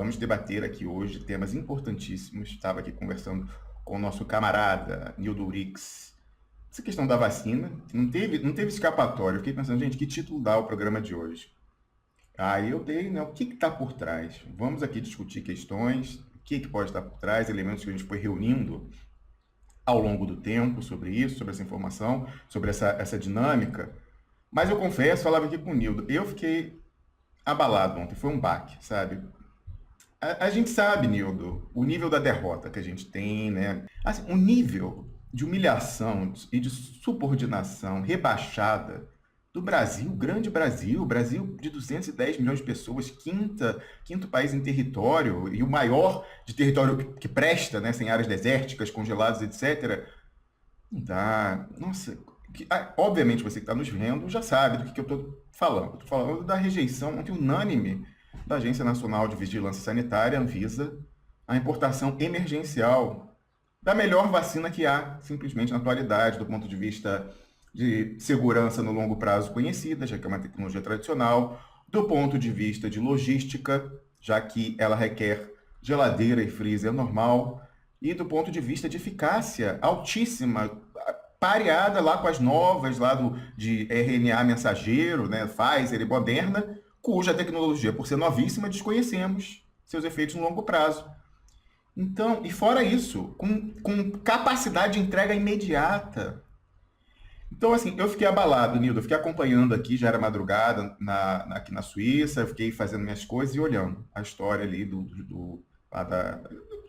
Vamos debater aqui hoje temas importantíssimos. Estava aqui conversando com o nosso camarada Nildo Urix. Essa questão da vacina, não teve escapatória. Eu fiquei pensando, gente, que título dá o programa de hoje? Aí eu dei, né? O que está por trás? Vamos aqui discutir questões, o que pode estar por trás, elementos que a gente foi reunindo ao longo do tempo sobre isso, sobre essa informação, sobre essa dinâmica. Mas eu confesso, falava aqui com o Nildo, eu fiquei abalado ontem, foi um baque, sabe? A gente sabe, Nildo, o nível da derrota que a gente tem, né? Assim, o nível de humilhação e de subordinação rebaixada do Brasil, grande Brasil, Brasil de 210 milhões de pessoas, quinto país em território e o maior de território que presta, né, sem áreas desérticas, congeladas, etc. Não dá. Nossa, obviamente você que está nos vendo já sabe do que eu estou falando. Estou falando da rejeição unânime da Agência Nacional de Vigilância Sanitária, Anvisa, a importação emergencial da melhor vacina que há, simplesmente na atualidade, do ponto de vista de segurança no longo prazo conhecida, já que é uma tecnologia tradicional, do ponto de vista de logística, já que ela requer geladeira e freezer normal, e do ponto de vista de eficácia altíssima, pareada lá com as novas lá de RNA mensageiro, né, Pfizer e Moderna, cuja tecnologia, por ser novíssima, desconhecemos seus efeitos no longo prazo. Então, e fora isso, com capacidade de entrega imediata. Então, assim, eu fiquei abalado, Nildo, eu fiquei acompanhando aqui, já era madrugada aqui na Suíça, eu fiquei fazendo minhas coisas e olhando a história ali do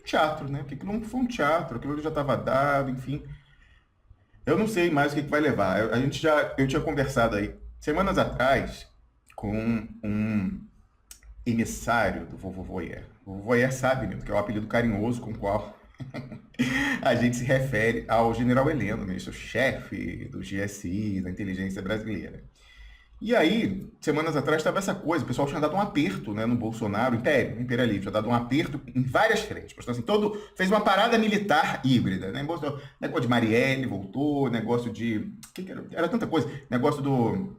teatro, né? Porque aquilo não foi um teatro, aquilo já estava dado, enfim. Eu não sei mais o que vai levar. Eu tinha conversado aí semanas atrás com um emissário do Vovô Voyeur. O Vovô Voyeur sabe, né, que é o apelido carinhoso com o qual a gente se refere ao general Heleno, ministro-chefe do GSI, da inteligência brasileira. E aí, semanas atrás, estava essa coisa, o pessoal tinha dado um aperto, né, no Bolsonaro, imperialismo, tinha dado um aperto em várias frentes. Então, assim, fez uma parada militar híbrida, né? Negócio de Marielle voltou, negócio de... Era tanta coisa. Negócio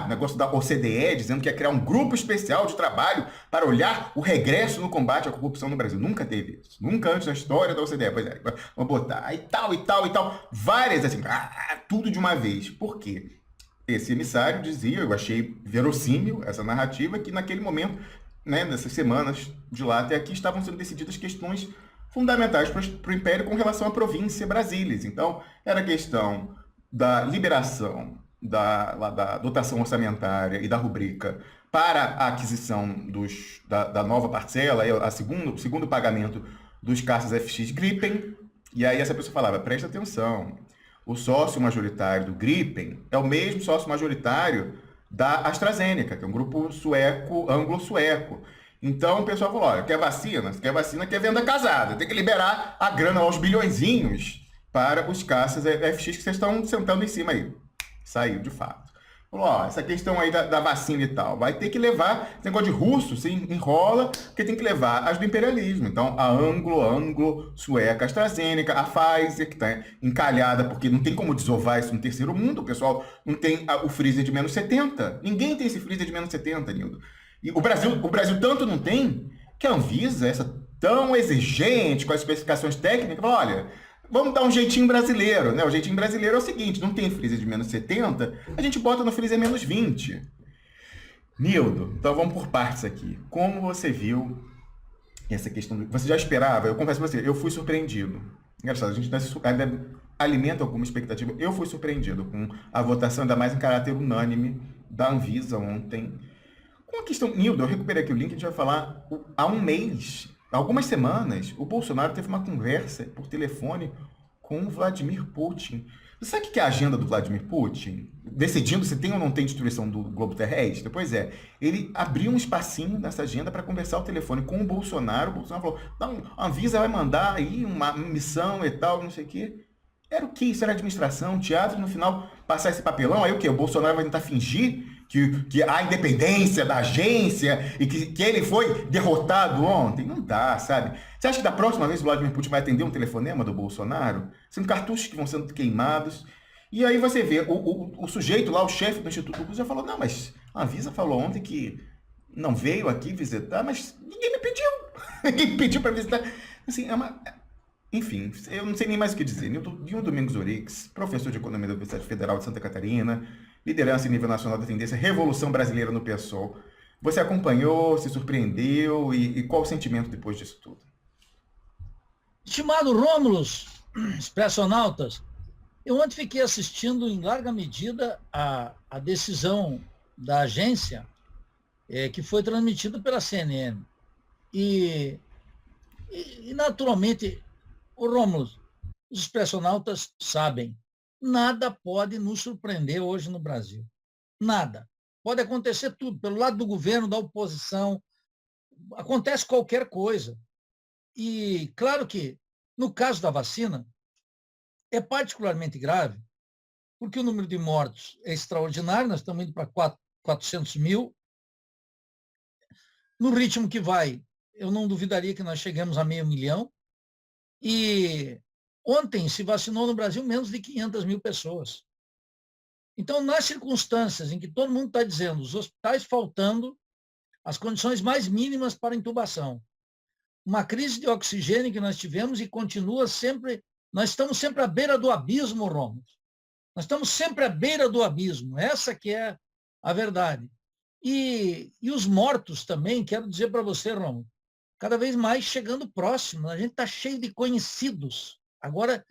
negócio da OCDE, dizendo que ia criar um grupo especial de trabalho para olhar o regresso no combate à corrupção no Brasil. Nunca teve isso. Nunca antes na história da OCDE. Pois é, vamos botar. Aí tal, e tal, e tal. Várias, assim, tudo de uma vez. Por quê? Esse emissário dizia, eu achei verossímil essa narrativa, que naquele momento, né, nessas semanas de lá até aqui, estavam sendo decididas questões fundamentais para o Império com relação à província Brasília. Então, era a questão da liberação da dotação orçamentária e da rubrica para a aquisição da nova parcela, o segundo pagamento dos caças FX Gripen. E aí essa pessoa falava, presta atenção, o sócio majoritário do Gripen é o mesmo sócio majoritário da AstraZeneca, que é um grupo sueco, anglo-sueco. Então o pessoal falou, olha, quer vacina? Se quer vacina, quer venda casada. Tem que liberar a grana aos bilhõezinhos para os caças FX que vocês estão sentando em cima aí. Saiu de fato. Falou, ó, essa questão aí da vacina e tal, vai ter que levar, esse negócio de russo se enrola, porque tem que levar as do imperialismo. Então, a anglo-sueca AstraZeneca, a Pfizer, que está encalhada, porque não tem como desovar isso no terceiro mundo, o pessoal não tem o freezer de menos 70. Ninguém tem esse freezer de menos 70, Nildo. E o Brasil tanto não tem, que a Anvisa, essa tão exigente com as especificações técnicas, falou, olha, vamos dar um jeitinho brasileiro, né? O jeitinho brasileiro é o seguinte, não tem freezer de menos 70, a gente bota no freezer menos 20. Nildo, então vamos por partes aqui. Como você viu essa questão? Você já esperava? Eu confesso pra você, eu fui surpreendido. Engraçado, a gente ainda alimenta alguma expectativa. Eu fui surpreendido com a votação, ainda mais em caráter unânime, da Anvisa ontem. Com a questão, Nildo, eu recuperei aqui o link, a gente vai falar há um mês... Algumas semanas, o Bolsonaro teve uma conversa por telefone com o Vladimir Putin. Você sabe o que é a agenda do Vladimir Putin? Decidindo se tem ou não tem destruição do globo terrestre? Pois é, ele abriu um espacinho nessa agenda para conversar ao telefone com o Bolsonaro. O Bolsonaro falou, não, a Anvisa vai mandar aí uma missão e tal, não sei o quê. Era o quê? Isso era administração, teatro, no final passar esse papelão. Aí o quê? O Bolsonaro vai tentar fingir que há independência da agência e que ele foi derrotado ontem. Não dá, sabe? Você acha que da próxima vez o Vladimir Putin vai atender um telefonema do Bolsonaro? Sendo cartuchos que vão sendo queimados. E aí você vê, o sujeito lá, o chefe do Instituto Butantan já falou, não, mas a Anvisa falou ontem que não veio aqui visitar, mas ninguém me pediu. Ninguém me pediu para visitar. Assim, enfim, eu não sei nem mais o que dizer. Nilton Domingos Orix, professor de Economia da Universidade Federal de Santa Catarina, liderança em nível nacional da tendência Revolução Brasileira no PSOL. Você acompanhou, se surpreendeu e qual o sentimento depois disso tudo? Estimado Rômulus, expressionautas, eu ontem fiquei assistindo em larga medida a decisão da agência que foi transmitida pela CNN. E, naturalmente, o Rômulus, os expressionautas sabem, nada pode nos surpreender hoje no Brasil. Nada. Pode acontecer tudo, pelo lado do governo, da oposição, acontece qualquer coisa. E, claro que, no caso da vacina, é particularmente grave, porque o número de mortos é extraordinário, nós estamos indo para 400 mil. No ritmo que vai, eu não duvidaria que nós cheguemos a 500 mil. E ontem se vacinou no Brasil menos de 500 mil pessoas. Então, nas circunstâncias em que todo mundo está dizendo, os hospitais faltando as condições mais mínimas para intubação, uma crise de oxigênio que nós tivemos e continua sempre, nós estamos sempre à beira do abismo, Romulo. Nós estamos sempre à beira do abismo, essa que é a verdade. E os mortos também, quero dizer para você, Romulo, cada vez mais chegando próximo, a gente está cheio de conhecidos. Agora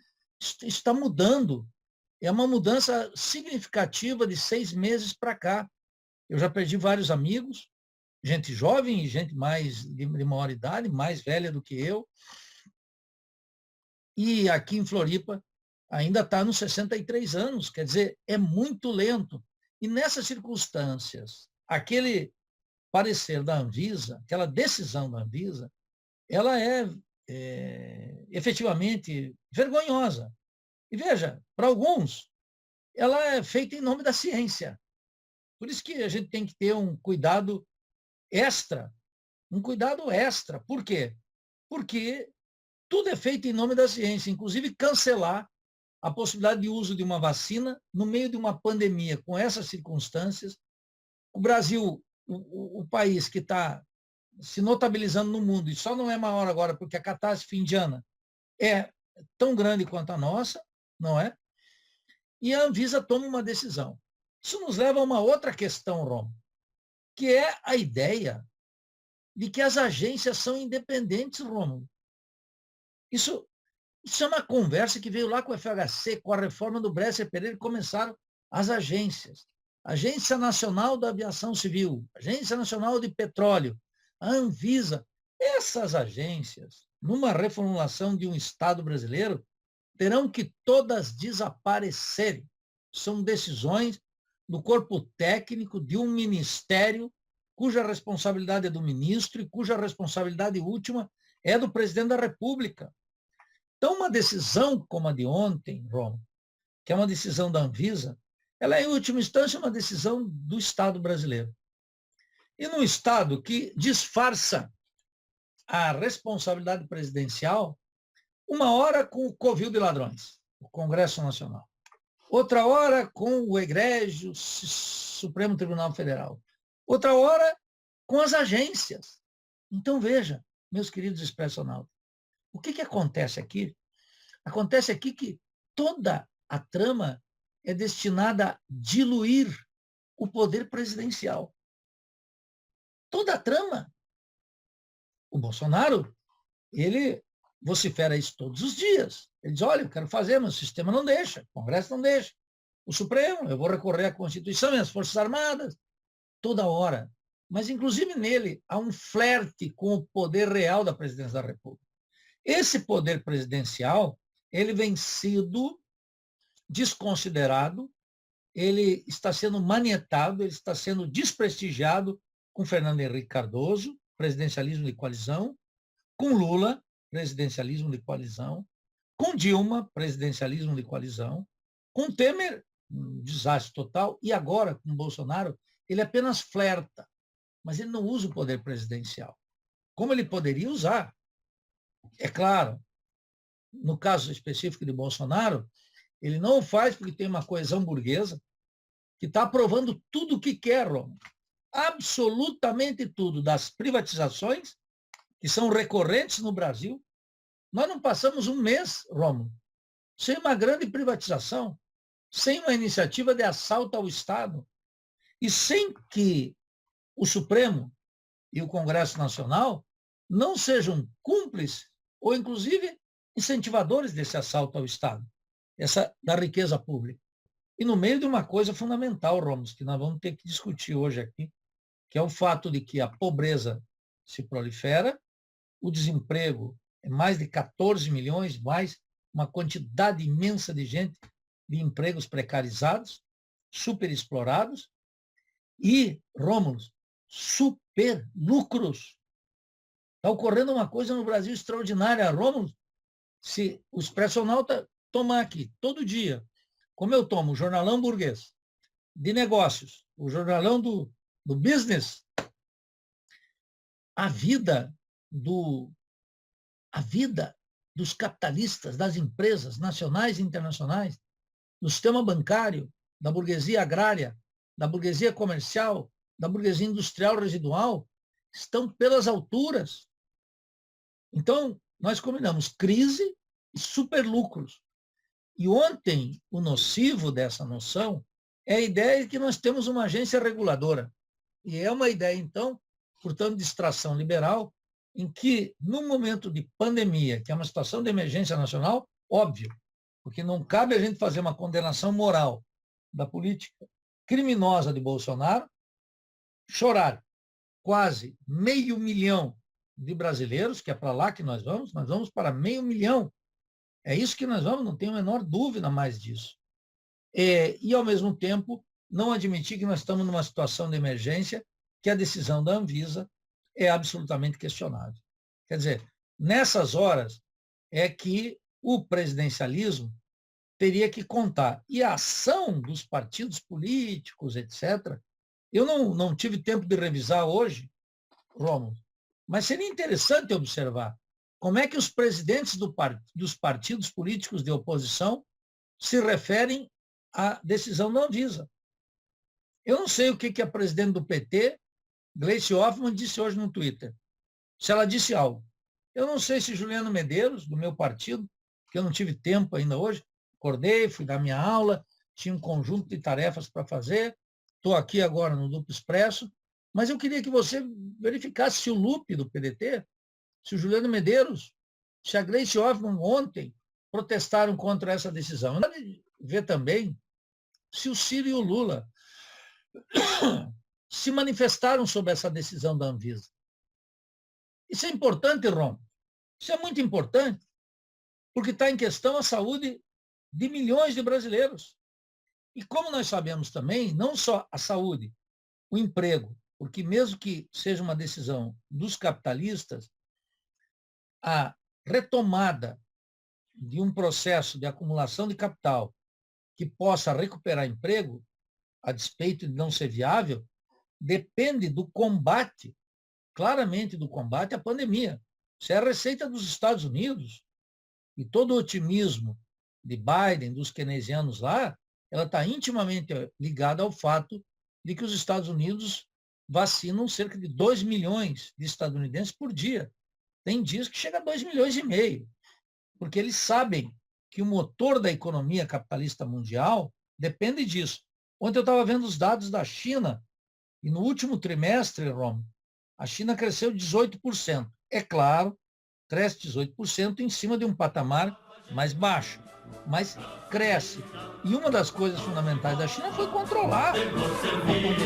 está mudando, é uma mudança significativa de 6 meses para cá. Eu já perdi vários amigos, gente jovem e gente mais de maior idade, mais velha do que eu. E aqui em Floripa ainda está nos 63 anos, quer dizer, é muito lento. E nessas circunstâncias, aquele parecer da Anvisa, aquela decisão da Anvisa, ela é efetivamente vergonhosa. E veja, para alguns, ela é feita em nome da ciência. Por isso que a gente tem que ter um cuidado extra. Um cuidado extra. Por quê? Porque tudo é feito em nome da ciência, inclusive cancelar a possibilidade de uso de uma vacina no meio de uma pandemia com essas circunstâncias. O Brasil, o país que está se notabilizando no mundo, e só não é maior agora porque a catástrofe indiana é tão grande quanto a nossa, não é? E a Anvisa toma uma decisão. Isso nos leva a uma outra questão, Rom, que é a ideia de que as agências são independentes, Rômulo. Isso é uma conversa que veio lá com o FHC, com a reforma do Bresser Pereira, e começaram as agências. Agência Nacional da Aviação Civil, Agência Nacional de Petróleo, a Anvisa. Essas agências, numa reformulação de um Estado brasileiro, terão que todas desaparecerem. São decisões do corpo técnico de um ministério cuja responsabilidade é do ministro e cuja responsabilidade última é do presidente da República. Então, uma decisão como a de ontem, Rom, que é uma decisão da Anvisa, ela é, em última instância, uma decisão do Estado brasileiro. E num Estado que disfarça a responsabilidade presidencial, uma hora com o covil de ladrões, o Congresso Nacional. Outra hora com o egrégio Supremo Tribunal Federal. Outra hora com as agências. Então, veja, meus queridos expressionautas, o que acontece aqui? Acontece aqui que toda a trama é destinada a diluir o poder presidencial. Toda a trama. O Bolsonaro, ele vocifera isso todos os dias. Ele diz, olha, eu quero fazer, mas o sistema não deixa, o Congresso não deixa. O Supremo, eu vou recorrer à Constituição e às Forças Armadas, toda hora. Mas, inclusive, nele há um flerte com o poder real da presidência da República. Esse poder presidencial, ele vem sido desconsiderado, ele está sendo manietado, ele está sendo desprestigiado com Fernando Henrique Cardoso, presidencialismo de coalizão, com Lula, presidencialismo de coalizão, com Dilma, presidencialismo de coalizão, com Temer, um desastre total, e agora, com Bolsonaro, ele apenas flerta, mas ele não usa o poder presidencial. Como ele poderia usar? É claro, no caso específico de Bolsonaro, ele não o faz porque tem uma coesão burguesa que está aprovando tudo o que quer, Roma. absolutamente tudo, das privatizações, que são recorrentes no Brasil. Nós não passamos um mês, Rômulo, sem uma grande privatização, sem uma iniciativa de assalto ao Estado, e sem que o Supremo e o Congresso Nacional não sejam cúmplices ou, inclusive, incentivadores desse assalto ao Estado, da riqueza pública. E no meio de uma coisa fundamental, Rômulo, que nós vamos ter que discutir hoje aqui, que é o fato de que a pobreza se prolifera, o desemprego é mais de 14 milhões, mais uma quantidade imensa de gente de empregos precarizados, superexplorados, e, Rômulo, super lucros. Está ocorrendo uma coisa no Brasil extraordinária, Rômulo. Se o expressionauta tomar aqui todo dia, como eu tomo o jornalão burguês de negócios, o jornalão do business, a vida dos capitalistas, das empresas nacionais e internacionais, do sistema bancário, da burguesia agrária, da burguesia comercial, da burguesia industrial residual, estão pelas alturas. Então, nós combinamos crise e superlucros. E ontem, o nocivo dessa noção é a ideia de que nós temos uma agência reguladora. E é uma ideia, então, portanto, de extração liberal, em que, num momento de pandemia, que é uma situação de emergência nacional, óbvio, porque não cabe a gente fazer uma condenação moral da política criminosa de Bolsonaro, chorar quase 500 mil de brasileiros, que é para lá que nós vamos para 500 mil. É isso que nós vamos, não tenho a menor dúvida mais disso. E, ao mesmo tempo, não admitir que nós estamos numa situação de emergência, que a decisão da Anvisa é absolutamente questionável. Quer dizer, nessas horas é que o presidencialismo teria que contar. E a ação dos partidos políticos, etc., eu não tive tempo de revisar hoje, Rômulo, mas seria interessante observar como é que os presidentes dos partidos políticos de oposição se referem à decisão da Anvisa. Eu não sei o que a presidente do PT, Gleice Hoffmann, disse hoje no Twitter. Se ela disse algo. Eu não sei se Juliano Medeiros, do meu partido, que eu não tive tempo ainda hoje, acordei, fui dar minha aula, tinha um conjunto de tarefas para fazer, estou aqui agora no Duplo Expresso, mas eu queria que você verificasse se o Lupe do PDT, se o Juliano Medeiros, se a Gleice Hoffmann ontem protestaram contra essa decisão. Eu quero ver também se o Ciro e o Lula se manifestaram sobre essa decisão da Anvisa. Isso é importante, Rom. Isso é muito importante, porque está em questão a saúde de milhões de brasileiros. E como nós sabemos também, não só a saúde, o emprego, porque mesmo que seja uma decisão dos capitalistas, a retomada de um processo de acumulação de capital que possa recuperar emprego, a despeito de não ser viável, depende do combate, claramente do combate à pandemia. Isso é a receita dos Estados Unidos. E todo o otimismo de Biden, dos keynesianos lá, ela está intimamente ligada ao fato de que os Estados Unidos vacinam cerca de 2 milhões de estadunidenses por dia. Tem dias que chega a 2,5 milhões, porque eles sabem que o motor da economia capitalista mundial depende disso. Ontem eu estava vendo os dados da China, e no último trimestre, Rom, a China cresceu 18%. É claro, cresce 18% em cima de um patamar mais baixo, mas cresce. E uma das coisas fundamentais da China foi controlar a pandemia.